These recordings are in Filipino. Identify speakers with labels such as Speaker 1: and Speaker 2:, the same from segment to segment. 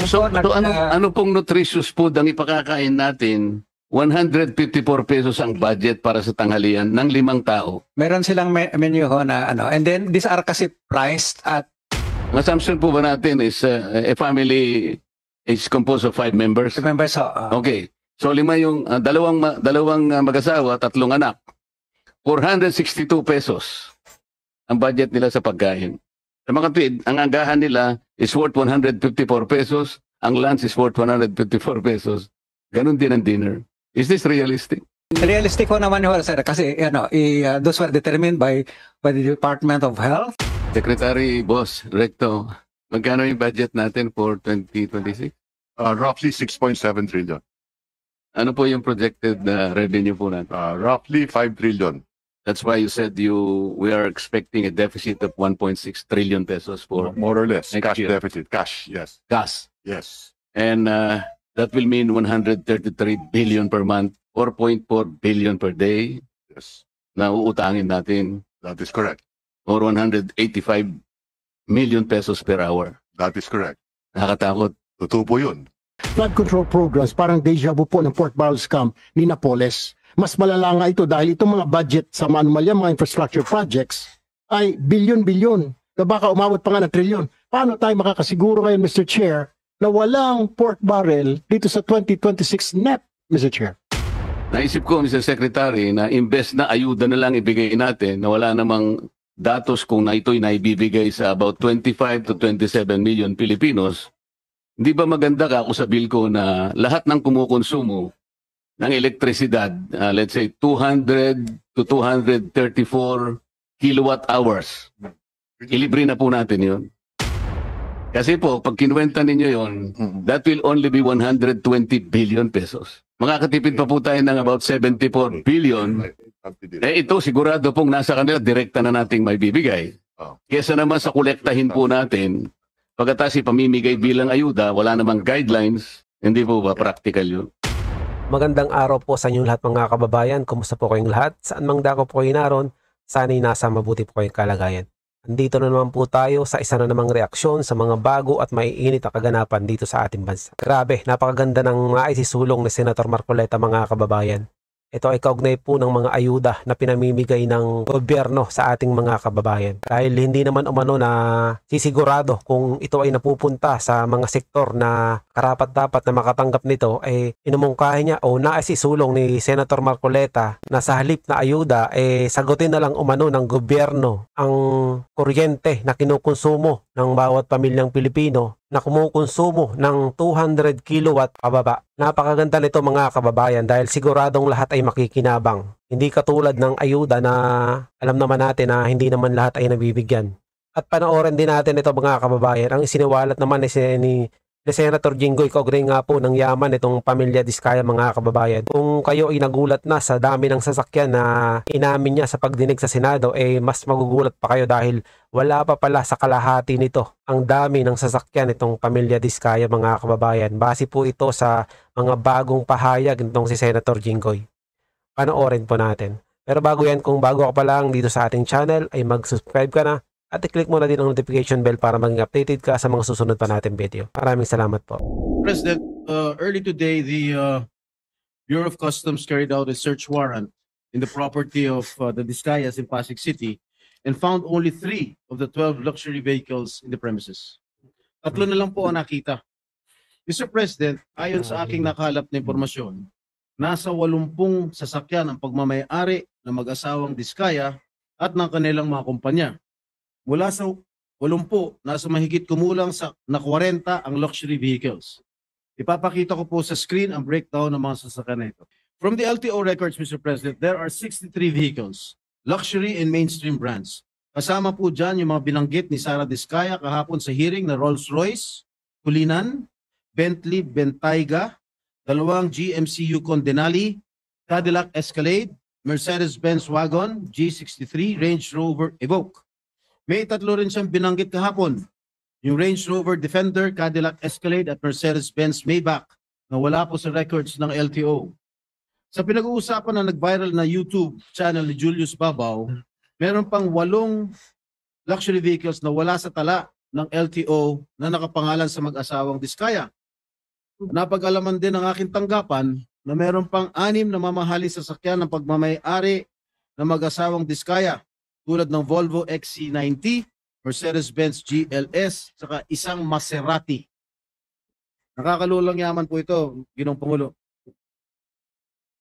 Speaker 1: So ano pong nutritious food ang ipakakain natin? 154 pesos ang budget para sa tanghalian ng 5 tao.
Speaker 2: Meron silang menu ho na ano. And then these are kasi priced at...
Speaker 1: Ang assumption po ba natin is a family is composed of 5 members?
Speaker 2: Members ho.
Speaker 1: Okay. So 5 yung dalawang mag-asawa, 3 anak. 462 pesos ang budget nila sa pagkain. Sa mga tuwid, ang agahan nila is worth 154 pesos. Ang lunch is worth 154 pesos. Ganon din ang dinner. Is this realistic?
Speaker 2: Realistic ho naman ho, sir. Kasi those were determined by the Department of Health.
Speaker 1: Secretary Boss Recto, magkano yung budget natin for 2026?
Speaker 3: Roughly 6.7 trillion.
Speaker 1: Ano po yung projected revenue po natin?
Speaker 3: Roughly 5 trillion.
Speaker 1: That's why you said we are expecting a deficit of 1.6 trillion pesos for
Speaker 3: More or less.
Speaker 1: next
Speaker 3: Cash
Speaker 1: year.
Speaker 3: deficit. Cash, yes.
Speaker 1: Gas.
Speaker 3: Yes.
Speaker 1: And that will mean 133 billion per month, 4.4 billion per day
Speaker 3: Yes.
Speaker 1: na uutangin natin,
Speaker 3: That is correct.
Speaker 1: or 185 million pesos per hour.
Speaker 3: That is correct.
Speaker 1: Nakakatakot.
Speaker 3: Totoo po yun.
Speaker 4: Flood control programs, parang deja vu po ng Port Barrel scam ni Napoles. Mas malala nga ito dahil itong mga budget sa manumalya, mga infrastructure projects ay bilyon-bilyon na baka umabot pa nga ng trilyon. Paano tayo makakasiguro ngayon, Mr. Chair, na walang pork barrel dito sa 2026 NEP, Mr. Chair?
Speaker 1: Naisip ko, Mr. Secretary, na imbes na ayuda na lang ibigay natin, na wala namang datos kung na ito'y naibibigay sa about 25 to 27 million Filipinos, hindi ba maganda ka ako sa bill ko na lahat ng kumukonsumo ng elektrisidad, let's say 200 to 234 kilowatt hours, ilibre na po natin yun. Kasi po, pag kinuwenta ninyo yon, that will only be 120 billion pesos. Makakatipid pa po tayo ng about 74 billion. Ito sigurado pong nasa kanila, direkta na nating may bibigay. Kesa naman sa kolektahin po natin, pagkatapos ipamimigay bilang ayuda, wala namang guidelines, hindi po ba practical yun?
Speaker 5: Magandang araw po sa inyong lahat mga kababayan. Kumusta po kayong lahat? Saan mang dako po kayo naroon, sana'y nasa mabuti po kayong kalagayan. Andito na naman po tayo sa isa na namang reaksyon sa mga bago at maiinit na kaganapan dito sa ating bansa. Grabe, napakaganda ng maisisulong ni Senator Marcoleta mga kababayan. Ito ay kaugnay po ng mga ayuda na pinamimigay ng gobyerno sa ating mga kababayan. Dahil hindi naman umano na sisigurado kung ito ay napupunta sa mga sektor na karapat-dapat na makatanggap nito, ay inumungkahi niya o naisisulong ni Senator Marcoleta na sa halip na ayuda, sagutin na lang umano ng gobyerno ang kuryente na kinukonsumo ng bawat pamilyang Pilipino na kumukonsumo ng 200 kilowatt pababa. Napakaganda nito mga kababayan dahil siguradong lahat ay makikinabang. Hindi katulad ng ayuda na alam naman natin na hindi naman lahat ay nabibigyan. At panoorin din natin ito mga kababayan. Ang isiniwalat naman ni Senator Jinggoy kaugnay nga po ng yaman itong pamilya Diskaya mga kababayan. Kung kayo ay nagulat na sa dami ng sasakyan na inamin niya sa pagdinig sa Senado, mas magugulat pa kayo dahil wala pa pala sa kalahati nito ang dami ng sasakyan itong pamilya Diskaya mga kababayan. Base po ito sa mga bagong pahayag nitong si Senator Jinggoy. Panoorin po natin. Pero bago yan, kung bago ka pa lang dito sa ating channel, ay mag-subscribe ka na at i-click mo na din ang notification bell para maging updated ka sa mga susunod pa natin video. Maraming salamat po.
Speaker 6: President, early today, the Bureau of Customs carried out a search warrant in the property of the Discayas in Pasig City and found only 3 of the 12 luxury vehicles in the premises. 3 na lang po ang nakita. Mr. President, ayon sa aking nakalap na impormasyon, nasa 80 sasakyan ang pagmamayari ng mag-asawang Diskaya at ng kanilang mga kumpanya. Mula sa 80, nasa mahigit kumulang sa 40 ang luxury vehicles. Ipapakita ko po sa screen ang breakdown ng mga sasakyan na ito. From the LTO records, Mr. President, there are 63 vehicles, luxury and mainstream brands. Kasama po dyan yung mga binanggit ni Sara Diskaya kahapon sa hearing na Rolls-Royce, Kulinan, Bentley Bentayga, 2 GMC Yukon Denali, Cadillac Escalade, Mercedes-Benz Wagon, G63, Range Rover Evoque. May 3 rin siyang binanggit kahapon, yung Range Rover Defender, Cadillac Escalade at Mercedes-Benz Maybach na wala po sa records ng LTO. Sa pinag-uusapan na nag-viral na YouTube channel ni Julius Babaw, meron pang 8 luxury vehicles na wala sa tala ng LTO na nakapangalan sa mag-asawang Diskaya. Napag-alaman din ng aking tanggapan na meron pang 6 na mamahaling sasakyan ng pagmamay-ari ng mag-asawang Diskaya tulad ng Volvo XC90, Mercedes-Benz GLS, saka isang Maserati. Nakakalulang yaman po ito, Ginoong Pangulo.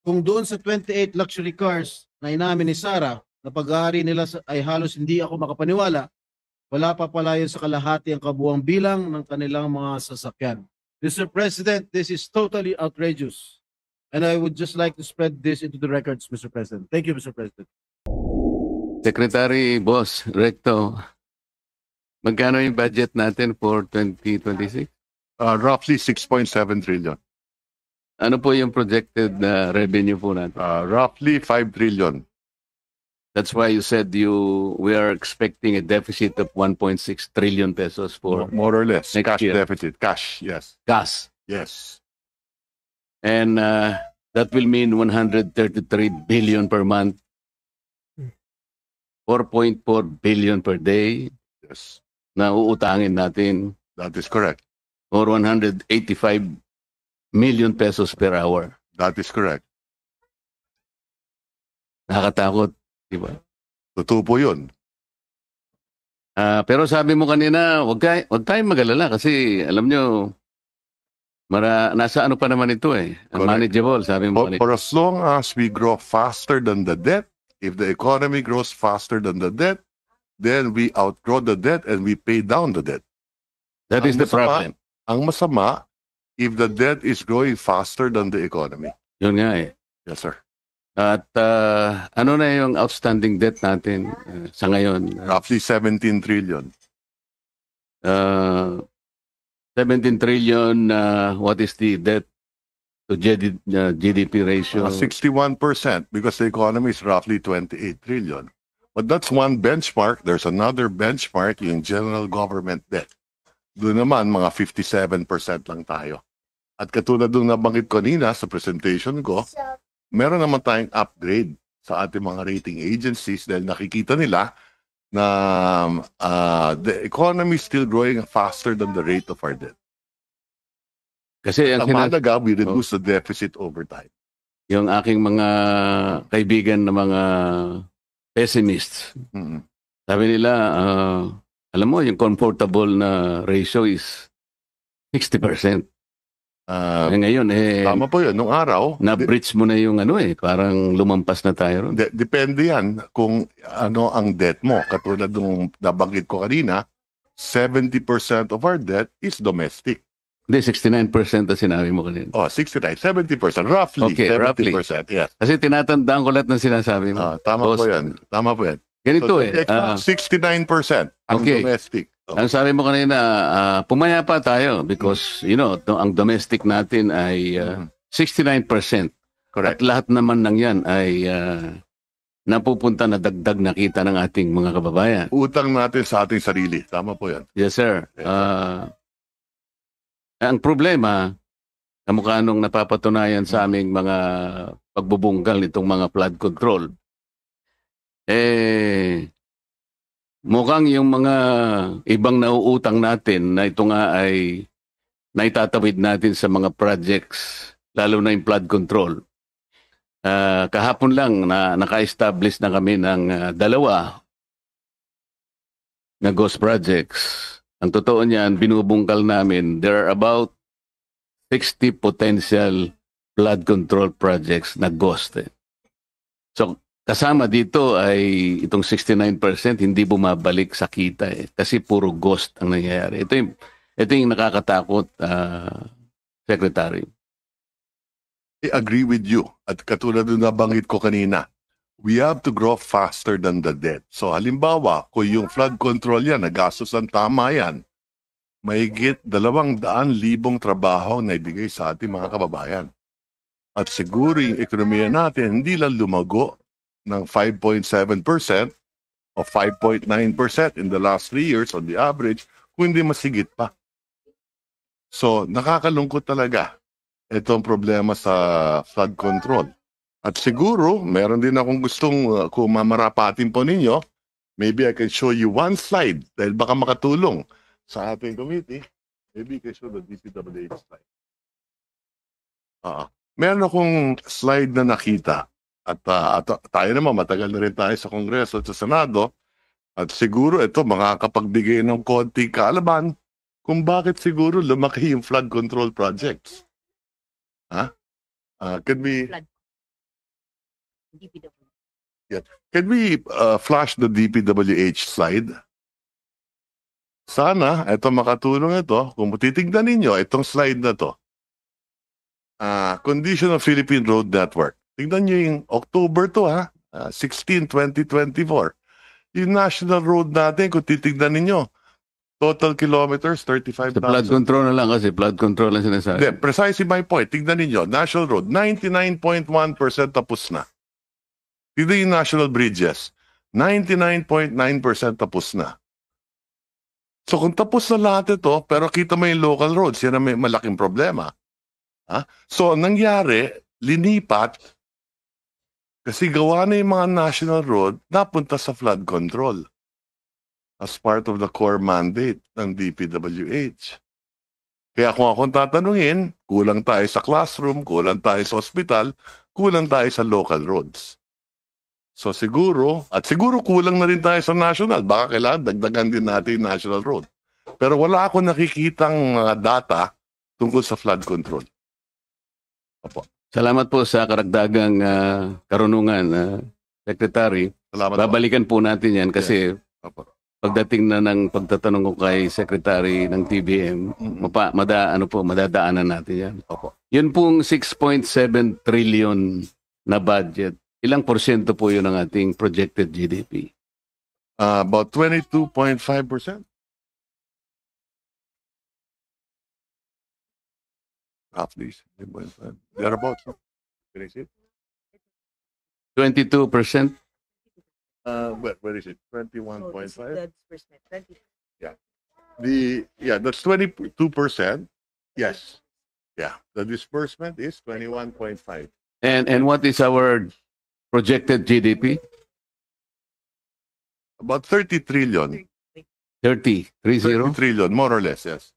Speaker 6: Kung doon sa 28 luxury cars na inamin ni Sara na pag-aari nila ay halos hindi ako makapaniwala, wala pa pala yun sa kalahati ang kabuang bilang ng kanilang mga sasakyan. Mr. President, this is totally outrageous. And I would just like to spread this into the records, Mr. President. Thank you, Mr. President.
Speaker 1: Secretary Boss Recto, magkano yung budget natin for 2026?
Speaker 3: Roughly 6.7 trillion.
Speaker 1: Ano po yung projected na revenue po natin?
Speaker 3: Roughly 5 trillion.
Speaker 1: That's why you said we are expecting a deficit of 1.6 trillion pesos for
Speaker 3: More or less.
Speaker 1: next
Speaker 3: Cash
Speaker 1: year.
Speaker 3: deficit. Cash, yes.
Speaker 1: gas.
Speaker 3: Yes.
Speaker 1: And that will mean 133 billion per month, 4.4 billion per day
Speaker 3: Yes.
Speaker 1: na uutangin natin,
Speaker 3: That is correct.
Speaker 1: or 185 million pesos per hour.
Speaker 3: That is correct.
Speaker 1: Nakakatakot, di ba?
Speaker 3: Totoo po yun.
Speaker 1: Pero sabi mo kanina, wag tayong mag-alala kasi alam nyo, nasa ano pa naman ito eh.
Speaker 3: Correct.
Speaker 1: Manageable, sabi mo kanina.
Speaker 3: For as long as we grow faster than the debt, if the economy grows faster than the debt, then we outgrow the debt and we pay down the debt.
Speaker 1: That is
Speaker 3: Ang
Speaker 1: the
Speaker 3: masama-
Speaker 1: problem.
Speaker 3: Ang masama, if the debt is growing faster than the economy.
Speaker 1: Yun nga eh.
Speaker 3: Yes, sir.
Speaker 1: At ano na yung outstanding debt natin sa ngayon?
Speaker 3: Roughly 17 trillion.
Speaker 1: 17 trillion, what is the debt to GDP ratio?
Speaker 3: 61% because the economy is roughly 28 trillion. But that's one benchmark. There's another benchmark, yung general government debt. Doon naman, mga 57% lang tayo. At katulad nung nabanggit ko kanina sa presentation ko, meron naman tayong upgrade sa ating mga rating agencies dahil nakikita nila na the economy is still growing faster than the rate of our debt.
Speaker 1: Kasi ang
Speaker 3: Ang mahalaga, we reduce the deficit over time.
Speaker 1: yung aking mga kaibigan na mga pessimists,
Speaker 3: Mm.
Speaker 1: sabi nila, alam mo, yung comfortable na ratio is 60%. Ngayon,
Speaker 3: Tama po yun. Nung araw,
Speaker 1: na-breach mo na yung ano parang lumampas na tayo ron.
Speaker 3: depende yan kung ano ang debt mo. Katulad nung nabanggit ko kanina, 70% of our debt is domestic.
Speaker 1: Hindi, 69% na sinabi mo kanina.
Speaker 3: Oh, 69, 70%. Roughly,
Speaker 1: Okay,
Speaker 3: 70%. Yes.
Speaker 1: Kasi tinatandaan ko lahat ng sinasabi mo.
Speaker 3: Tama
Speaker 1: Boss,
Speaker 3: po yan. Tama po yan.
Speaker 1: Ganito
Speaker 3: So,
Speaker 1: eh.
Speaker 3: 69% ang
Speaker 1: Okay.
Speaker 3: domestic. Oh,
Speaker 1: Ang sabi mo kanina, pumaya pa tayo because, ang domestic natin ay 69%. At
Speaker 3: correct.
Speaker 1: lahat naman ng yan ay napupunta na dagdag na kita ng ating mga kababayan.
Speaker 3: Utang natin sa ating sarili. Tama po yan.
Speaker 1: Yes, sir.
Speaker 3: Yes,
Speaker 1: Ang problema, kamukha nung napapatunayan sa aming mga pagbubunggal nitong mga flood control, mukhang yung mga ibang nauutang natin na ito nga ay naitatawid natin sa mga projects, lalo na yung flood control. Kahapon lang na naka-establish na kami ng 2 na ghost projects. Ang totoo niyan, binubungkal namin, there are about 60 potential flood control projects na ghost. So, kasama dito ay itong 69% hindi bumabalik sa kita kasi puro ghost ang nangyayari. Ito yung nakakatakot, Secretary.
Speaker 3: I agree with you. At katulad nung nabanggit ko kanina, we have to grow faster than the debt. So halimbawa, kung yung flood control yan, nagastos ang tama yan, mahigit 200,000 trabaho na ibigay sa ating mga kababayan. At siguro yung ekonomiya natin hindi lang lumago ng 5.7% o 5.9% in the last 3 years on the average, kung hindi masigit pa. So nakakalungkot talaga itong problema sa flood control. At siguro, meron din akong gustong kung mamarapatin po ninyo, maybe I can show you one slide dahil baka makatulong sa ating committee, maybe kayo the DPWH slide. Meron akong slide na nakita at tayo naman matagal na rin tayo sa Kongreso at sa Senado at siguro ito makakapagbigay ng konting kaalaman kung bakit siguro lumaki yung flood control projects. Can we flash the DPWH slide? Sana ito makatulong ito. Kung titignan ninyo itong slide na to. Condition of Philippine Road Network. Tignan nyo yung October to 16, 2024. Yung national road natin, kung titignan ninyo, total kilometers, 35,000.
Speaker 1: Sa flood control na lang kasi flood control lang sinasabi.
Speaker 3: Then, precisely my point. Tignan ninyo, national road, 99.1% tapos na. Tignan yung national bridges, 99.9% tapos na. So kung tapos na lahat ito, pero kita mo yung local roads, yan ang may malaking problema. So nangyari, linipat, kasi gawa na yung mga national road, napunta sa flood control as part of the core mandate ng DPWH. Kaya kung akong tatanungin, kulang tayo sa classroom, kulang tayo sa hospital, kulang tayo sa local roads. So siguro kulang na rin tayo sa national. Baka kailangan dagdagan din natin yung national road. Pero wala akong nakikitang data tungkol sa flood control. Opo.
Speaker 1: Salamat po sa karagdagang karunungan, Secretary.
Speaker 3: Salamat.
Speaker 1: Babalikan po natin yan kasi
Speaker 3: Opo.
Speaker 1: pagdating na ng pagtatanong ko kay Secretary ng TBM, madadaanan natin yan.
Speaker 3: Opo.
Speaker 1: Yun pong 6.7 trillion na budget. Ilang porsyento po yun ng ating projected GDP?
Speaker 3: About 22.5%. Roughly. Thereabouts. Can I see it?
Speaker 1: 22%?
Speaker 3: Where is it? 21.5?
Speaker 7: The disbursement, 20.
Speaker 3: That's 22%. Yes. Yeah. The disbursement is 21.5.
Speaker 1: And what is our projected GDP?
Speaker 3: About 30 trillion.
Speaker 1: 30
Speaker 3: trillion, more or less, yes.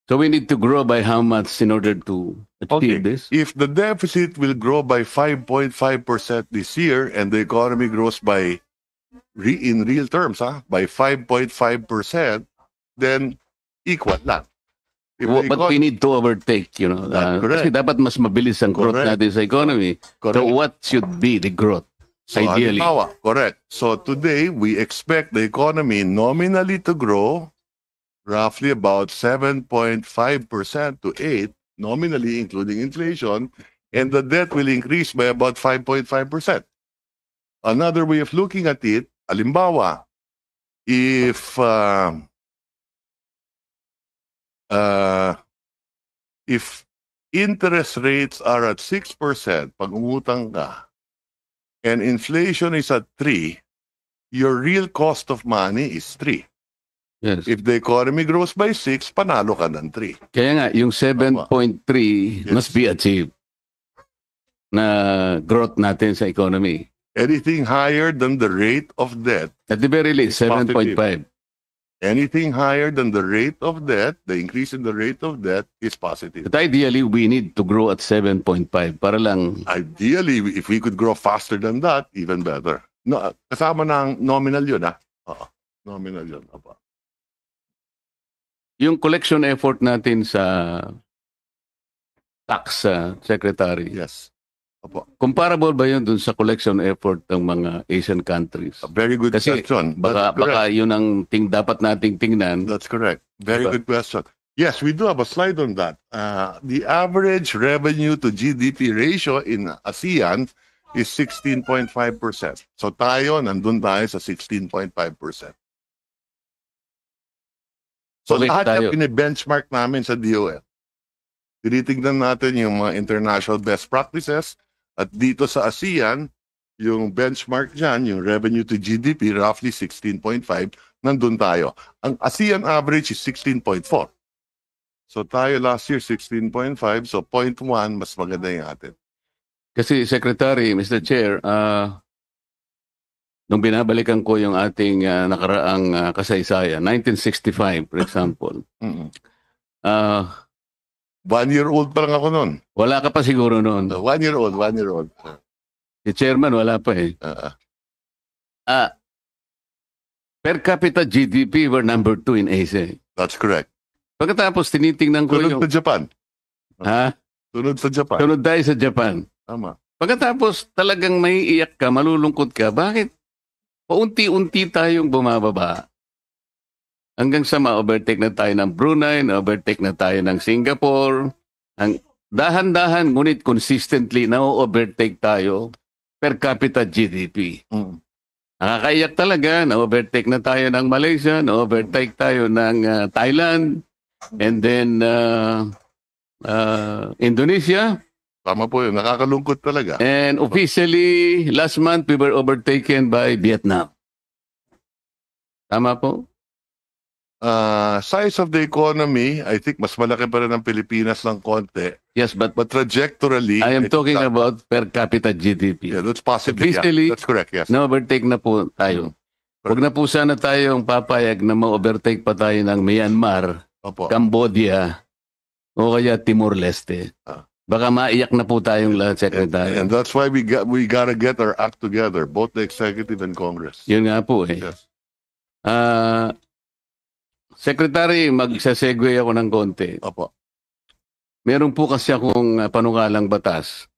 Speaker 1: So we need to grow by how much in order to achieve this?
Speaker 3: If the deficit will grow by 5.5% this year and the economy grows by, in real terms, by 5.5%, then equal lang. If the
Speaker 1: But we need to overtake,
Speaker 3: That's correct.
Speaker 1: kasi dapat mas mabilis ang growth
Speaker 3: Correct.
Speaker 1: natin sa economy.
Speaker 3: Correct.
Speaker 1: So what should be the growth?
Speaker 3: So,
Speaker 1: Ideally.
Speaker 3: halimbawa, correct. So today, we expect the economy nominally to grow roughly about 7.5% to 8%, nominally including inflation, and the debt will increase by about 5.5%. Another way of looking at it, halimbawa, if interest rates are at 6%, pag umutang ka, and inflation is at 3%, your real cost of money is 3%.
Speaker 1: Yes.
Speaker 3: If the economy grows by 6%, panalo ka ng 3%.
Speaker 1: Kaya nga, yung 7.3
Speaker 3: Yes.
Speaker 1: must be achieved na growth natin sa economy.
Speaker 3: Anything higher than the rate of debt,
Speaker 1: At the very least,
Speaker 3: It's positive.
Speaker 1: 7.5.
Speaker 3: anything higher than the rate of debt, the increase in the rate of debt is positive.
Speaker 1: But ideally, we need to grow at 7.5 para lang.
Speaker 3: Ideally, if we could grow faster than that, even better. No, kasama ng nominal yun, Oo, nominal yun. Opo.
Speaker 1: Yung collection effort natin sa tax, Secretary,
Speaker 3: Yes. Opo.
Speaker 1: comparable ba yun dun sa collection effort ng mga Asian countries?
Speaker 3: A very good
Speaker 1: Kasi
Speaker 3: question.
Speaker 1: Baka yun ang dapat nating tingnan.
Speaker 3: That's correct. Very
Speaker 1: Diba?
Speaker 3: good question. Yes, we do have a slide on that. The average revenue to GDP ratio in ASEAN is 16.5%. So tayo, nandun tayo sa 16.5%. So
Speaker 1: Okay,
Speaker 3: lahat
Speaker 1: tayo.
Speaker 3: yung benchmark namin sa DOL. Tinitignan natin yung mga international best practices at dito sa ASEAN, yung benchmark dyan, yung revenue to GDP, roughly 16.5, nandun tayo. Ang ASEAN average is 16.4. So tayo last year 16.5, so 0.1 mas maganda yung atin.
Speaker 1: Kasi Secretary, Mr. Chair, nung binabalikan ko yung ating nakaraang kasaysayan, 1965, for example,
Speaker 3: Mm-mm.
Speaker 1: ah,
Speaker 3: 1 year old pa lang ako noon.
Speaker 1: wala ka pa siguro noon.
Speaker 3: 1 year old, 1 year old.
Speaker 1: Si chairman, wala pa eh. Ah, per capita GDP, we're number 2 in Asia.
Speaker 3: That's correct.
Speaker 1: Pagkatapos, tinitingnan ko
Speaker 3: Sunod
Speaker 1: yung...
Speaker 3: sa Japan.
Speaker 1: Ha?
Speaker 3: Sunod sa Japan.
Speaker 1: Sunod tayo sa Japan.
Speaker 3: Tama.
Speaker 1: Pagkatapos, talagang may iyak ka, malulungkot ka. Bakit? Paunti-unti tayong bumababa. Hanggang sa ma-overtake na tayo ng Brunei, na-overtake na tayo ng Singapore. Dahan-dahan, ngunit consistently, na-overtake tayo per capita GDP.
Speaker 3: Mm.
Speaker 1: Nakakaiyak talaga, na-overtake na tayo ng Malaysia, na-overtake tayo ng Thailand, and then Indonesia.
Speaker 3: Tama po yun. Nakakalungkot talaga.
Speaker 1: And officially, last month, we were overtaken by Vietnam. Tama po?
Speaker 3: Size of the economy, I think mas malaki pa rin ang Pilipinas ng konti.
Speaker 1: Yes, but
Speaker 3: But trajectorily,
Speaker 1: I am
Speaker 3: think
Speaker 1: talking
Speaker 3: that-
Speaker 1: about per capita GDP.
Speaker 3: Yeah, that's possibly.
Speaker 1: Officially,
Speaker 3: That's correct, yes.
Speaker 1: Na-overtake na po tayo. Huwag na po sana tayong papayag na ma-overtake pa tayo ng Myanmar,
Speaker 3: Opo.
Speaker 1: Cambodia, o kaya Timor-Leste.
Speaker 3: Ah.
Speaker 1: Baka maiyak na po tayong lahat, Secretary.
Speaker 3: And that's why we gotta get our act together, both the executive and Congress.
Speaker 1: Yun nga po eh.
Speaker 3: Yes.
Speaker 1: Secretary, magsasegue ako ng konti.
Speaker 3: Opo.
Speaker 1: Meron po kasi akong panukalang batas.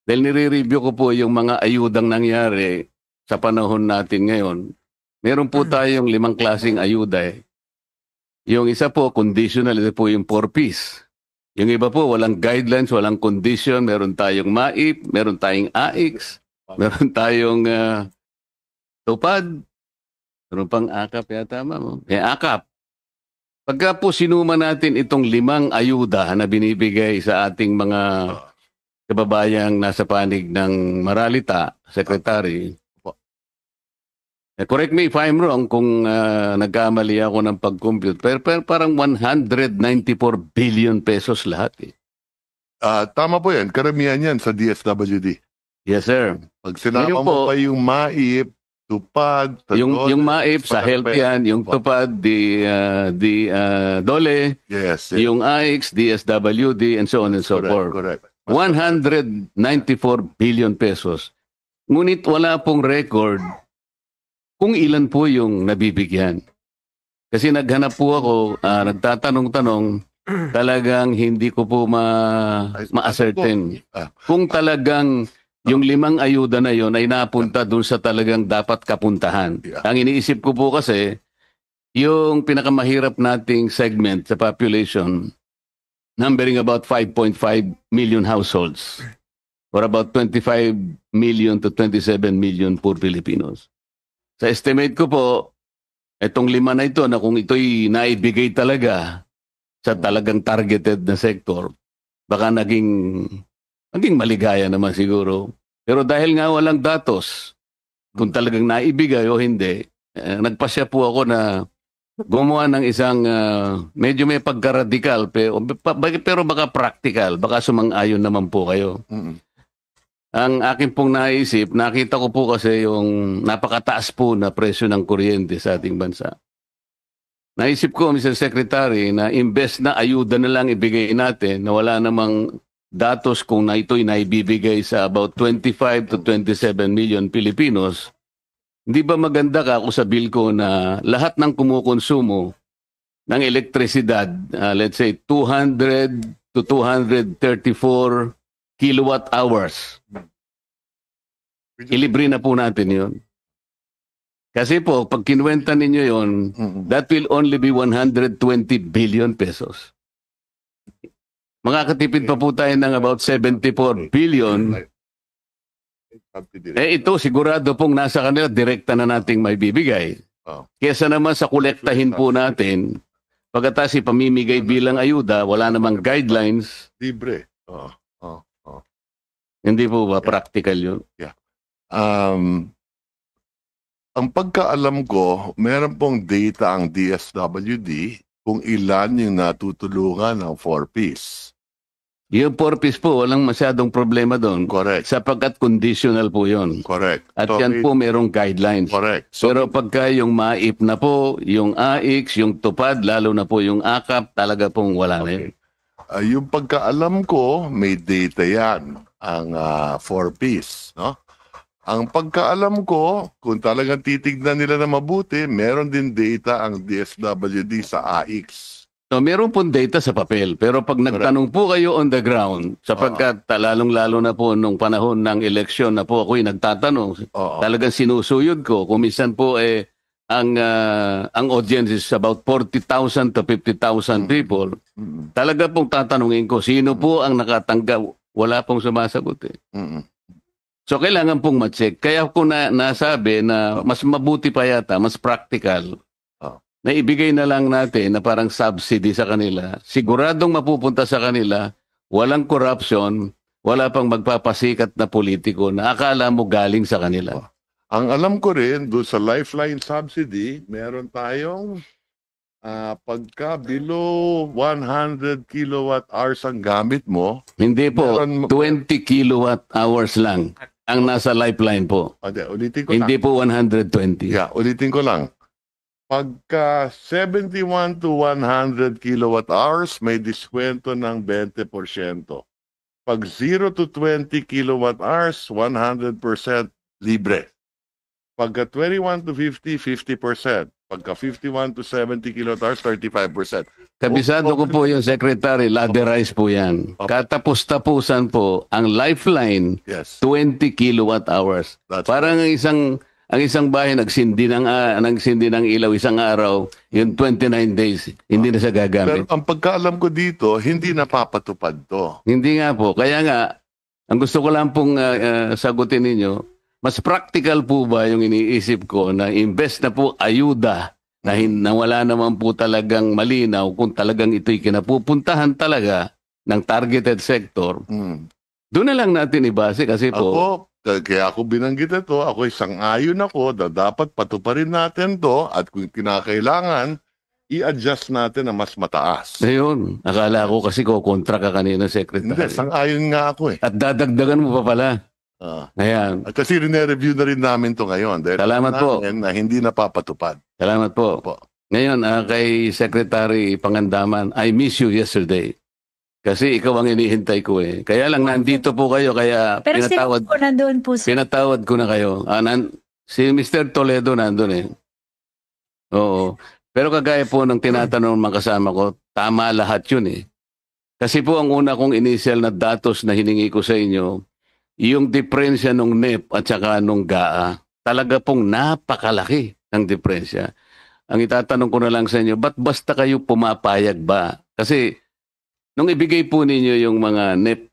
Speaker 1: Dahil nire-review ko po yung mga ayudang nangyari sa panahon natin ngayon. Meron po tayong 5 klaseng ayuda eh. Yung isa po, conditional, ito po yung 4Ps. Yung iba po, walang guidelines, walang condition. Meron tayong MAIP, meron tayong AIX, meron tayong tupad, meron pang AKAP yata, ma'am. AKAP. Pagka po sinuma natin itong 5 ayuda na binibigay sa ating mga kababayang nasa panig ng Maralita, Secretary, correct me if I'm wrong kung nagkamali ako ng pag-compute, pero parang 194 billion pesos lahat eh.
Speaker 3: Tama po yan. Karamihan yan sa DSWD.
Speaker 1: Yes, sir.
Speaker 3: Pag sinama
Speaker 1: Ngayon
Speaker 3: mo
Speaker 1: po,
Speaker 3: pa yung MAIP, tupad,
Speaker 1: yung MAIP sa health yan, yung tupad, the DOLE,
Speaker 3: yes, yes.
Speaker 1: yung AIX, DSWD, and so on and so forth.
Speaker 3: Correct.
Speaker 1: 194 billion pesos. Ngunit wala pong record kung ilan po yung nabibigyan. Kasi naghanap po ako, nagtatanong-tanong, talagang hindi ko po ma-ascertain. Kung talagang yung 5 ayuda na yon ay napunta dun sa talagang dapat kapuntahan.
Speaker 3: Yeah.
Speaker 1: Ang iniisip ko po kasi, yung pinakamahirap nating segment sa population, numbering about 5.5 million households, or about 25 million to 27 million poor Filipinos. Sa estimate ko po, itong 5 na ito, na kung ito'y naibigay talaga sa talagang targeted na sector, baka naging maligaya naman siguro. Pero dahil nga walang datos, kung talagang naibigay o hindi, nagpasya po ako na gumawa ng isang medyo may pagka-radical, pero baka practical, baka sumang-ayon naman po kayo.
Speaker 3: Mm-mm.
Speaker 1: Ang akin pong naisip, nakita ko po kasi yung napakataas po na presyo ng kuryente sa ating bansa. Naisip ko, Mr. Secretary, na imbes na ayuda na lang ibigay natin, na wala namang datos kung na ito'y naibibigay sa about 25 to 27 million Filipinos, hindi ba maganda ka kung sabihin ko na lahat ng kumukonsumo ng elektrisidad, let's say 200 to 234 kilowatt hours, ilibre na po natin yun. Kasi po, pag kinuwenta ninyo yun, that will only be 120 billion pesos. Makakatipid pa po tayo ng about 74 billion. Ito sigurado pong nasa kanila, direkta na nating may bibigay. Kesa naman sa kolektahin po natin, pagkatas ipamimigay bilang ayuda, wala namang guidelines.
Speaker 3: Libre.
Speaker 1: Hindi po ba practical yun?
Speaker 3: Ang pagkaalam ko, meron pong data ang DSWD kung ilan yung natutulungan ng 4Ps.
Speaker 1: Yung purpose po, walang masyadong problema doon.
Speaker 3: Correct.
Speaker 1: Sapagkat conditional po yun.
Speaker 3: Correct.
Speaker 1: At
Speaker 3: So,
Speaker 1: yan po merong guidelines.
Speaker 3: correct. So,
Speaker 1: Pero pagka yung MAIP na po, yung AIX, yung tupad, lalo na po yung AKAP, talaga pong wala na yun.
Speaker 3: yung pagkaalam ko, may data yan, ang 4Ps, no? Ang pagkaalam ko, kung talagang titignan nila na mabuti, meron din data ang DSWD sa AIX.
Speaker 1: So, meron pong data sa papel. Pero pag nagtanong po kayo on the ground, sapagkat lalong-lalo na po nung panahon ng eleksyon na po ako'y nagtatanong,
Speaker 3: Oo.
Speaker 1: talagang sinusuyod ko. Kung minsan po ang audience is about 40,000 to 50,000 people,
Speaker 3: Mm,
Speaker 1: talaga pong tatanungin ko, sino po ang nakatanggap? Wala pong sumasagot eh.
Speaker 3: mm,
Speaker 1: So, kailangan pong ma-check. Kaya ko nasabi na mas mabuti pa yata, mas practical, na ibigay na lang natin na parang subsidy sa kanila. Siguradong mapupunta sa kanila, walang corruption, wala pang magpapasikat na politiko na akala mo galing sa kanila.
Speaker 3: Ang alam ko rin, doon sa Lifeline subsidy, meron tayong pagka below 100 kilowatt hours ang gamit mo.
Speaker 1: Hindi po,
Speaker 3: Meron-
Speaker 1: 20 kilowatt hours lang ang nasa lifeline po.
Speaker 3: Ulitin ko lang.
Speaker 1: Hindi po 120.
Speaker 3: Yeah, ulitin ko lang. Pagka 71 to 100 kilowatt hours, may diskwento ng 20%. Pag 0 to 20 kilowatt hours, 100% libre. Pagka 21 to 50, 50%. Pagka 51 to 70 kilowatt hours, 35%.
Speaker 1: Kabisado ko po yung secretary, laderize po yan. Katapos-tapusan po, ang lifeline,
Speaker 3: Yes.
Speaker 1: 20 kilowatt hours.
Speaker 3: That's
Speaker 1: Parang ang isang bahay nagsindi ng ilaw isang araw, yung 29 days, hindi na siya
Speaker 3: Pero
Speaker 1: gagamit.
Speaker 3: ang pagkaalam ko dito, hindi napapatupad to.
Speaker 1: Hindi nga po. Kaya nga, ang gusto ko lang pong sagutin ninyo, mas practical po ba yung iniisip ko na invest na po ayuda na wala naman po talagang malinaw kung talagang ito'y kinapupuntahan talaga ng targeted sector.
Speaker 3: Hmm.
Speaker 1: Doon na lang natin ibase kasi po,
Speaker 3: Kaya ako binanggit ito, ako sang-ayon ako na dapat patuparin natin to at kung kinakailangan, i-adjust natin na mas mataas.
Speaker 1: ayun, akala ko kasi kontra ka kanina,
Speaker 3: Hindi,
Speaker 1: Secretary.
Speaker 3: sang-ayon nga ako eh.
Speaker 1: At dadagdagan mo pa pala. Ayan.
Speaker 3: At kasi rine-review na rin namin to ngayon. Dahil
Speaker 1: Salamat po.
Speaker 3: namin na hindi napapatupad.
Speaker 1: Salamat po.
Speaker 3: Opo.
Speaker 1: Ngayon, kay Secretary Pangandaman, I miss you yesterday. Kasi ikaw ang inihintay ko eh. Kaya lang nandito po kayo, kaya
Speaker 7: Pero sino po nandun po sa...
Speaker 1: pinatawad ko na kayo. Si Mr. Toledo nandun eh. Oo. Pero kagaya po ng tinatanong ng mga kasama ko, tama lahat yun eh. Kasi po ang una kong initial na datos na hiningi ko sa inyo, yung diferensya ng NEP at saka nung GAA, talaga pong napakalaki ng diferensya. Ang itatanong ko na lang sa inyo, ba't basta kayo pumapayag ba? Kasi nung ibigay po ninyo yung mga NEP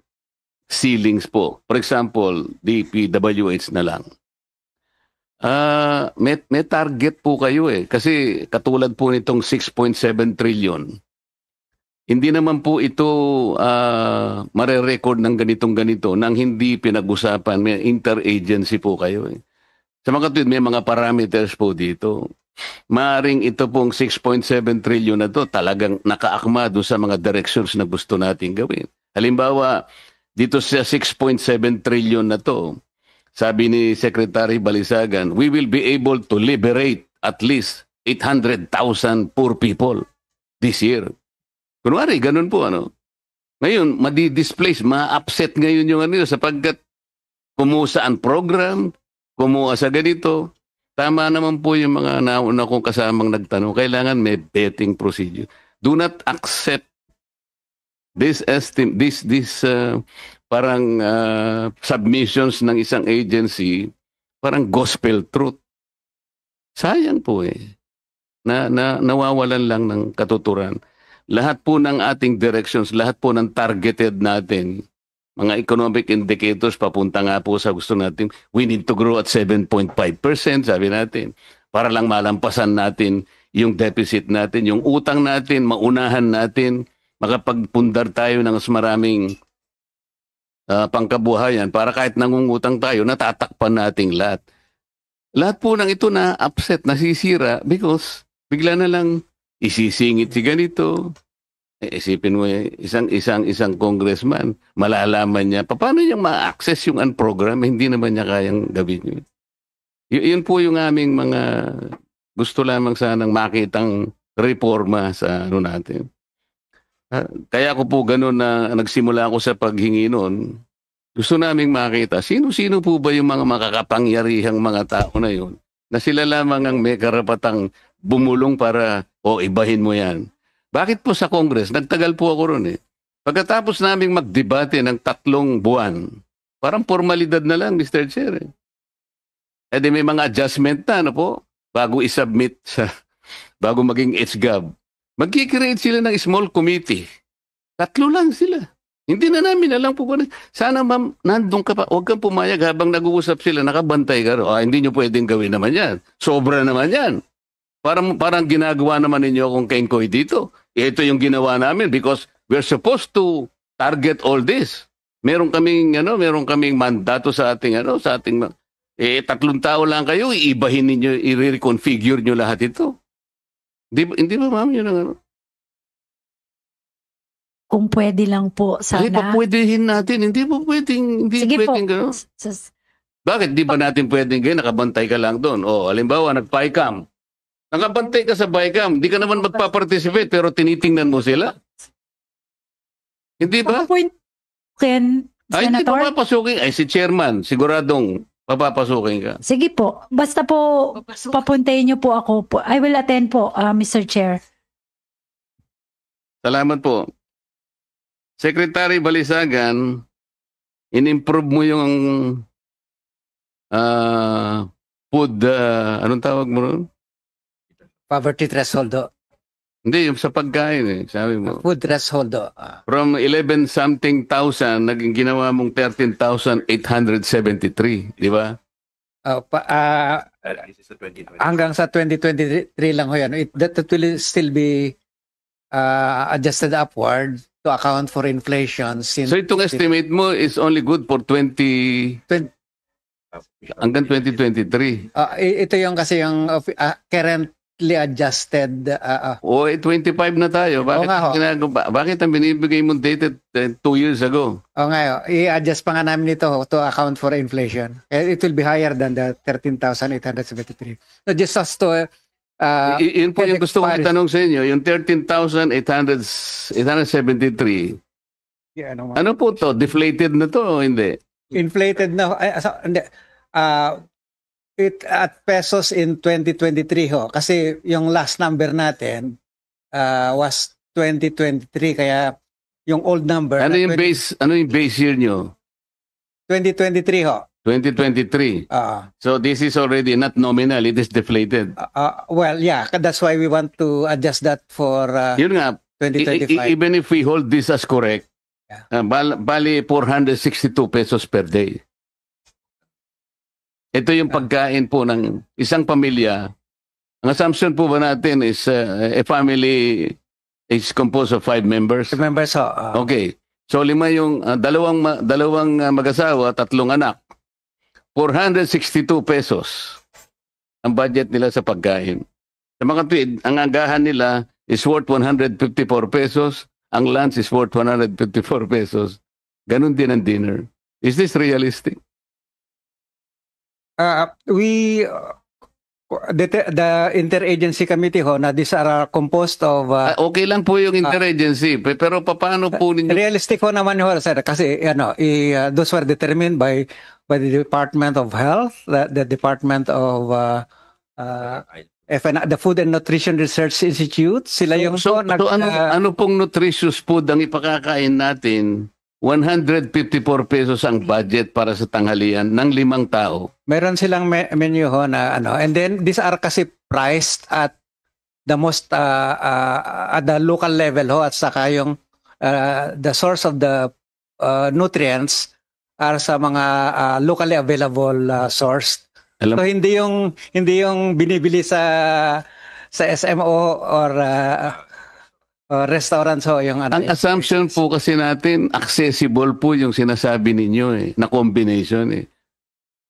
Speaker 1: ceilings po, for example, DPWH na lang, may target po kayo eh. Kasi katulad po nitong 6.7 trillion, hindi naman po ito mare-record ng ganitong-ganito nang hindi pinag-usapan. May interagency po kayo eh. Sa mga kapatid, may mga parameters po dito. Maaring ito pong 6.7 trillion na to talagang nakaakma doon sa mga directions na gusto natin gawin. Halimbawa, dito sa 6.7 trillion na to, sabi ni Secretary Balisagan, we will be able to liberate at least 800,000 poor people this year. Kunwari, ganun po ano. Ngayon, madi-displace, ma-upset ngayon yung ano sapagkat kumuha ang program, kumuha sa ganito. Tama naman po yung mga nauna kong kasamang nagtanong. Kailangan may vetting procedure. Do not accept this parang submissions ng isang agency, parang gospel truth. Sayang po eh. Nawawalan lang ng katuturan. Lahat po ng ating directions, lahat po ng targeted natin, mga economic indicators, papunta nga po sa gusto natin, we need to grow at 7.5%, sabi natin, para lang malampasan natin yung deficit natin, yung utang natin, maunahan natin, makapagpundar tayo ng mas maraming pangkabuhayan para kahit nangungutang tayo, natatakpan nating lahat. Lahat po ng ito na upset, nasisira because bigla na lang isisingit si ganito, Isipin mo, isang congressman, malalaman niya, paano niya ma-access yung program, hindi naman niya kayang gawin yun. Yun po yung aming mga gusto lamang sanang makitang reforma sa natin. Kaya ko po ganun na nagsimula ako sa paghingi noon. Gusto naming makita, sino-sino po ba yung mga makakapangyarihang mga tao na yun, na sila lamang ang may karapatang bumulong para, ibahin mo yan. Bakit po sa Congress? Nagtagal po ako ron eh. Pagkatapos naming magdebate ng 3 buwan, parang formalidad na lang, Mr. Chair. Di may mga adjustment na, bago isubmit bago maging HGAB. Magkikreate sila ng small committee. 3 lang sila. Hindi na namin alam po. Sana ma'am, nandun ka pa. Huwag kang pumayag habang nag-uusap sila. Nakabantay ka. Hindi nyo pwedeng gawin naman yan. Sobra naman yan. Parang ginagawa naman ninyo akong kengkoy dito. Ito yung ginawa namin because we're supposed to target all this. Meron kaming mandato sa ating 3 tao lang kayo, iibahin ninyo, i-reconfigure nyo lahat ito. Hindi ba ma'am yun ang
Speaker 7: Kung pwede lang po, sana.
Speaker 1: Papwedehin natin. Hindi po pwedeng,
Speaker 7: Sige po.
Speaker 1: gano'n. Bakit di ba natin pwedeng gano'n? Nakabantay ka lang doon. Halimbawa, nag-PICAM. Nakabantay ka sa PICAM. Di ka naman magpa-participate pero tinitingnan mo sila. Hindi ba?
Speaker 7: Point, Ken,
Speaker 1: Hindi
Speaker 7: Senator.
Speaker 1: papapasukin. Si chairman, siguradong papapasukin ka.
Speaker 7: Sige po. Basta po, papuntayin niyo po ako po. I will attend po, Mr. Chair.
Speaker 1: Salamat po. Secretary Balisagan, in-improve mo yung food, anong tawag mo ron?
Speaker 2: Poverty threshold.
Speaker 1: Hindi, yung sa pagkain sabi mo.
Speaker 2: Food threshold.
Speaker 1: From 11-something thousand, naging ginawa mong 13,873, di ba?
Speaker 2: Hanggang sa 2023 lang ho yan. That will still be adjusted upward to account for inflation.
Speaker 1: So itong estimate mo is only good for 20 hanggang 2023.
Speaker 2: Ito yung kasi yung currently adjusted.
Speaker 1: 25 na tayo. Bakit ang binibigay mong dated 2 years ago?
Speaker 2: I-adjust pa nga namin ito to account for inflation. It will be higher than the 13,873. So just as to
Speaker 1: yun po yung gusto kong itanong sa inyo, yung 13,873. Ano po to? Deflated na to o hindi?
Speaker 2: Inflated na. Hindi. At pesos in 2023 ho. Kasi yung last number natin was 2023. Kaya yung old number.
Speaker 1: Ano yung base year nyo?
Speaker 2: 2023 ho.
Speaker 1: 2023. So this is already not nominal, it is deflated.
Speaker 2: Well, yeah, that's why we want to adjust that for
Speaker 1: yun nga,
Speaker 2: 2025.
Speaker 1: Even if we hold this as correct, bali 462 pesos per day. Ito yung pagkain po ng isang pamilya. Ang assumption po ba natin is a family is composed of 5 members?
Speaker 2: 5 members,
Speaker 1: okay. So 5 yung dalawang mag-asawa, 3 anak. 462 pesos ang budget nila sa pagkain. Sa mga tweet, ang agahan nila is worth 154 pesos. Ang lunch is worth 154 pesos. Ganun din ang dinner. Is this realistic?
Speaker 2: The interagency committee ho, na these are composed of
Speaker 1: okay lang po yung interagency, pero paano po ninyo?
Speaker 2: Realistic ho naman ho, sir, kasi those were determined by the Department of Health, the Department of the Food and Nutrition Research Institute. Sila yung
Speaker 1: ano pong nutritious food ang ipakakain natin? 154 pesos ang budget para sa tanghalian ng 5 tao.
Speaker 2: Meron silang menu ho na and then these are kasi priced at the most at the local level ho, at saka yung the source of the nutrients are sa mga locally available source. So hindi yung binibili sa SMO or restaurants ho yung
Speaker 1: ang assumption po kasi natin accessible po yung sinasabi ninyo na combination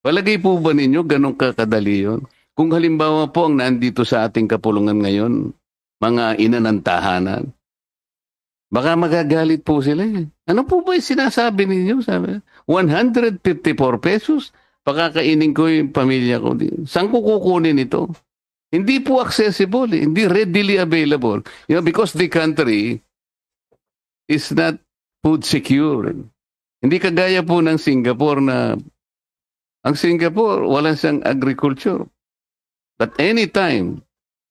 Speaker 1: Palagay po ba ninyo ganun kakadali yun? Kung halimbawa po ang nandito sa ating kapulungan ngayon, mga ina ng tahanan, Baka magagalit po sila eh. Ano po ba yung sinasabi ninyo? Sabi, 154 pesos? Pakakainin ko yung pamilya ko. Saan ko kukunin ito? Hindi po accessible. Hindi readily available. You know, because the country is not food secure. Hindi kagaya po ng Singapore na ang Singapore wala siyang agriculture. But anytime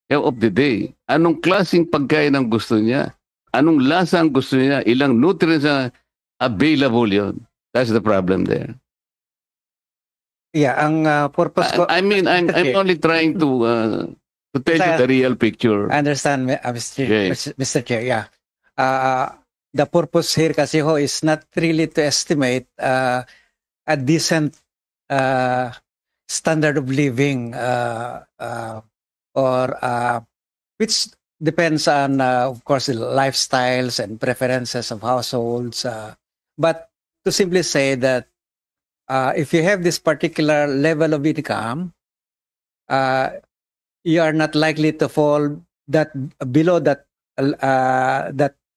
Speaker 1: of the day, anong klaseng pagkain ang gusto niya? Anong lasa ang gusto niya? Ilang nutrients na available yun? That's the problem there.
Speaker 2: Yeah, ang purpose ko...
Speaker 1: I mean, I'm only trying to tell you the real picture.
Speaker 2: I understand,
Speaker 1: Yes.
Speaker 2: Mr. Chair, yeah. The purpose here kasi ho is not really to estimate a decent standard of living or which depends on, of course, the lifestyles and preferences of households. But to simply say that if you have this particular level of income, you are not likely to fall that below that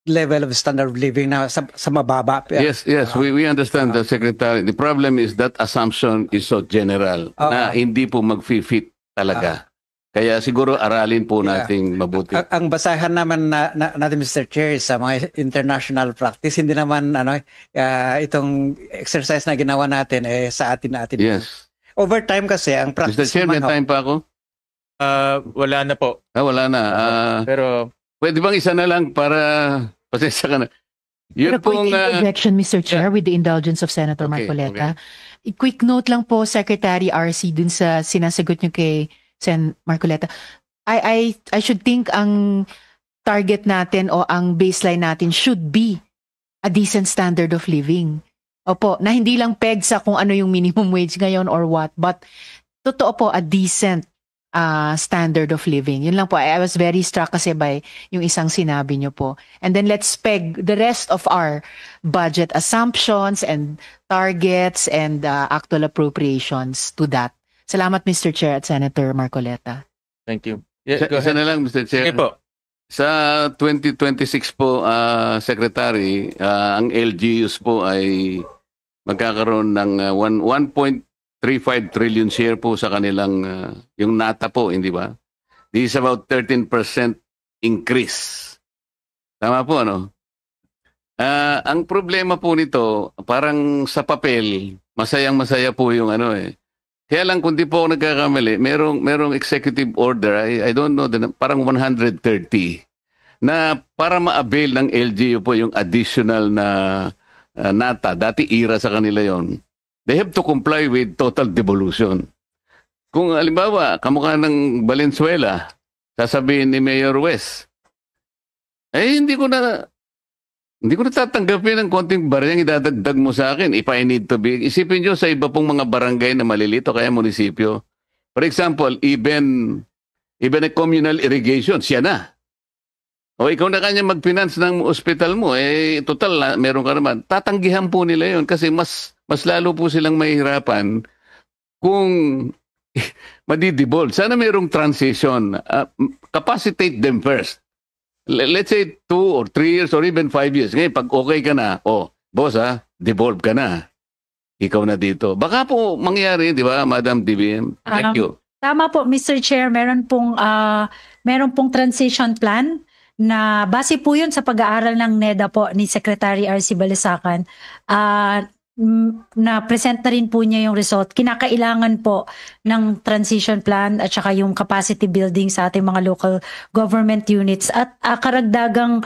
Speaker 2: level of standard of living na sa mababa.
Speaker 1: Yes, we understand the Secretary. The problem is that assumption is so general na hindi po mag-fit talaga. Kaya siguro aralin po nating mabuti.
Speaker 2: Ang basahan naman natin, Mr. Chair, sa mga international practice, hindi naman itong exercise na ginawa natin sa atin.
Speaker 1: Yes.
Speaker 2: Over time kasi, ang practice...
Speaker 1: Mr. Chair, may time pa ako?
Speaker 8: Wala na po.
Speaker 1: Wala na.
Speaker 8: Pero
Speaker 1: pwede bang isa na lang para pasensya ka na? Yun
Speaker 9: Pero quick
Speaker 1: pong...
Speaker 9: interjection, Mr. Chair, with the indulgence of Senator
Speaker 1: Okay,
Speaker 9: Marcoleta. Quick note lang po, Secretary RC, dun sa sinasagot nyo kay Sen Marcoleta. I should think ang target natin o ang baseline natin should be a decent standard of living. Opo, na hindi lang peg sa kung ano yung minimum wage ngayon or what, but totoo po, a decent standard of living. Yun lang po. I was very struck kasi by yung isang sinabi nyo po. And then let's peg the rest of our budget assumptions and targets and actual appropriations to that. Salamat, Mr. Chair at Senator Marcoleta.
Speaker 8: thank you. Yeah, go
Speaker 1: Isa
Speaker 8: ahead.
Speaker 1: na lang, Mr. Chair.
Speaker 8: Sige po.
Speaker 1: Sa 2026 po, Secretary, ang LGUs po ay magkakaroon ng 1.35 trillion share po sa kanilang, yung NATA po, hindi ba? This is about 13% increase. Tama po, ano? Ang problema po nito, parang sa papel, masayang-masaya po yung ano eh. Kaya lang kung di po ako nagkakamali, merong executive order, I don't know, parang 130 na para ma-avail ng LGU po yung additional na NATA. Dati IRA sa kanila yon. They have to comply with total devolution. Kung halimbawa, kamukha ng Valenzuela, sasabihin ni Mayor West, hindi ko na tatanggapin ng konting baryang idadagdag mo sa akin if I need to be. Isipin nyo sa iba pong mga barangay na malilito kaya munisipyo. For example, even a communal irrigation, siya na. O ikaw na kanya mag-finance ng ospital mo, total, meron ka naman. Tatanggihan po nila yon kasi mas lalo po silang mahihirapan kung madidevolve. Sana merong transition. Capacitate them first. Let's say 2 or 3 years or even 5 years. Ngayon, pag okay ka na, boss devolve ka na. Ikaw na dito. Baka po mangyari, di ba, Madam DBM? Thank you.
Speaker 7: Tama po, Mr. Chair, meron pong transition plan na base po yun sa pag-aaral ng NEDA po ni Secretary R.C. Balisacan. Na-present na rin po niya yung result. Kinakailangan po ng transition plan at saka yung capacity building sa ating mga local government units at karagdagang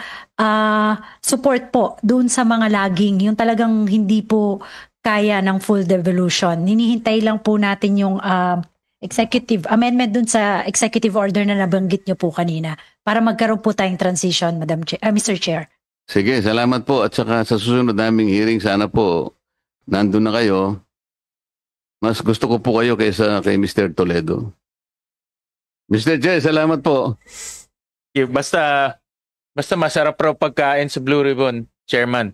Speaker 7: support po doon sa mga lagging, yung talagang hindi po kaya ng full devolution. Hinihintay lang po natin yung executive amendment doon sa executive order na nabanggit niyo po kanina para magkaroon po tayong transition, Mr. Chair.
Speaker 1: Sige, salamat po. At saka sa susunod naming hearing, sana po nandun na kayo. Mas gusto ko po kayo kaysa kay Mr. Toledo. Mr. Chair, salamat po.
Speaker 8: Basta masarap raw pagkain sa Blue Ribbon, Chairman.